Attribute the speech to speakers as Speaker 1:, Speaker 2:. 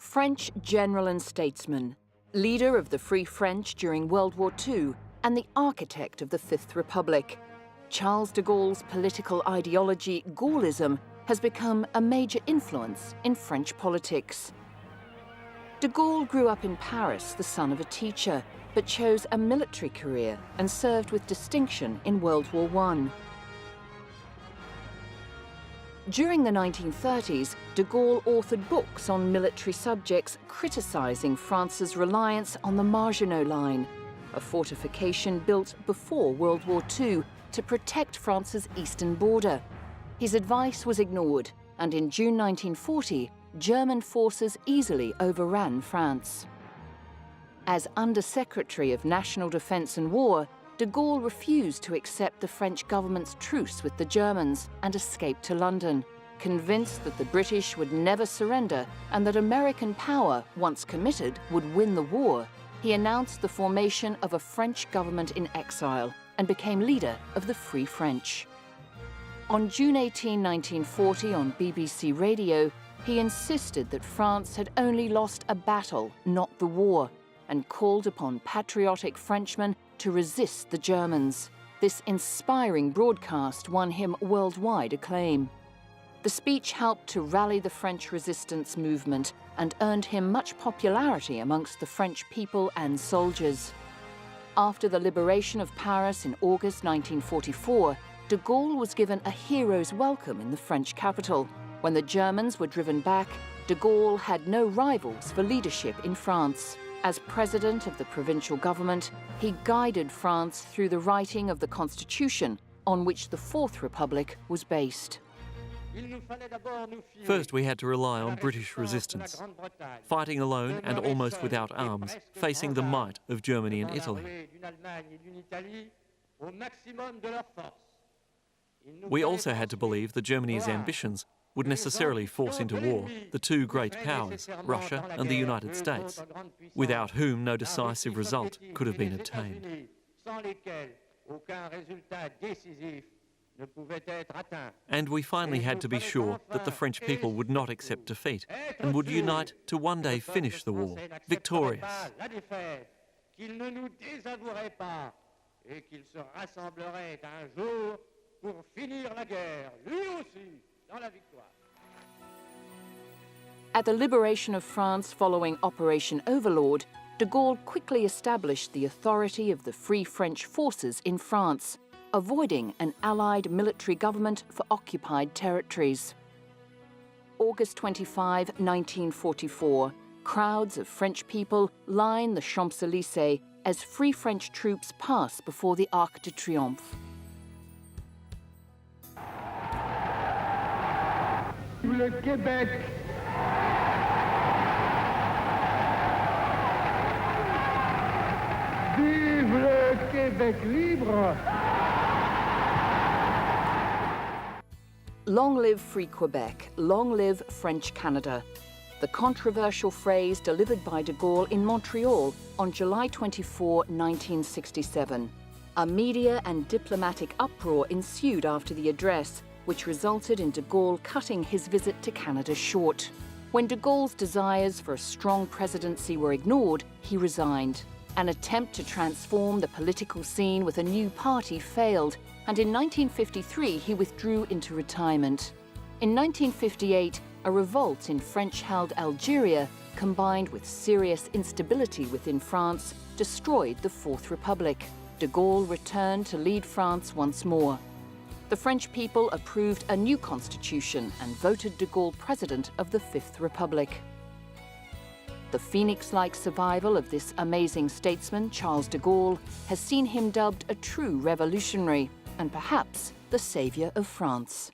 Speaker 1: French general and statesman, leader of the Free French during World War II, and the architect of the Fifth Republic, Charles de Gaulle's political ideology, Gaullism, has become a major influence in French politics. De Gaulle grew up in Paris, the son of a teacher, but chose a military career and served with distinction in World War I. During the 1930s, de Gaulle authored books on military subjects criticising France's reliance on the Maginot Line, a fortification built before World War II to protect France's eastern border. His advice was ignored, and in June 1940, German forces easily overran France. As Under-Secretary of National Defence and War, de Gaulle refused to accept the French government's truce with the Germans and escaped to London, convinced that the British would never surrender and that American power, once committed, would win the war. He announced the formation of a French government in exile and became leader of the Free French. On June 18, 1940, on BBC Radio, he insisted that France had only lost a battle, not the war, and called upon patriotic Frenchmen to resist the Germans. This inspiring broadcast won him worldwide acclaim. The speech helped to rally the French resistance movement and earned him much popularity amongst the French people and soldiers. After the liberation of Paris in August 1944, de Gaulle was given a hero's welcome in the French capital. When the Germans were driven back, de Gaulle had no rivals for leadership in France. As president of the provincial government, he guided France through the writing of the Constitution, on which the Fourth Republic was based.
Speaker 2: First, we had to rely on British resistance, fighting alone and almost without arms, facing the might of Germany and Italy. We also had to believe that Germany's ambitions would necessarily force into war the two great powers, Russia and the United States, without whom no decisive result could have been obtained. And we finally had to be sure that the French people would not accept defeat and would unite to one day finish the war, victorious.
Speaker 1: At the liberation of France following Operation Overlord, de Gaulle quickly established the authority of the Free French forces in France, avoiding an Allied military government for occupied territories. August 25, 1944, crowds of French people line the Champs-Élysées as Free French troops pass before the Arc de Triomphe.
Speaker 3: Le Québec. Vive le Québec libre!
Speaker 1: Long live Free Quebec, long live French Canada. The controversial phrase delivered by de Gaulle in Montreal on July 24, 1967. A media and diplomatic uproar ensued after the address, which resulted in de Gaulle cutting his visit to Canada short. When de Gaulle's desires for a strong presidency were ignored, he resigned. An attempt to transform the political scene with a new party failed, and in 1953 he withdrew into retirement. In 1958, a revolt in French-held Algeria, combined with serious instability within France, destroyed the Fourth Republic. De Gaulle returned to lead France once more. The French people approved a new constitution and voted de Gaulle president of the Fifth Republic. The phoenix-like survival of this amazing statesman, Charles de Gaulle, has seen him dubbed a true revolutionary and perhaps the savior of France.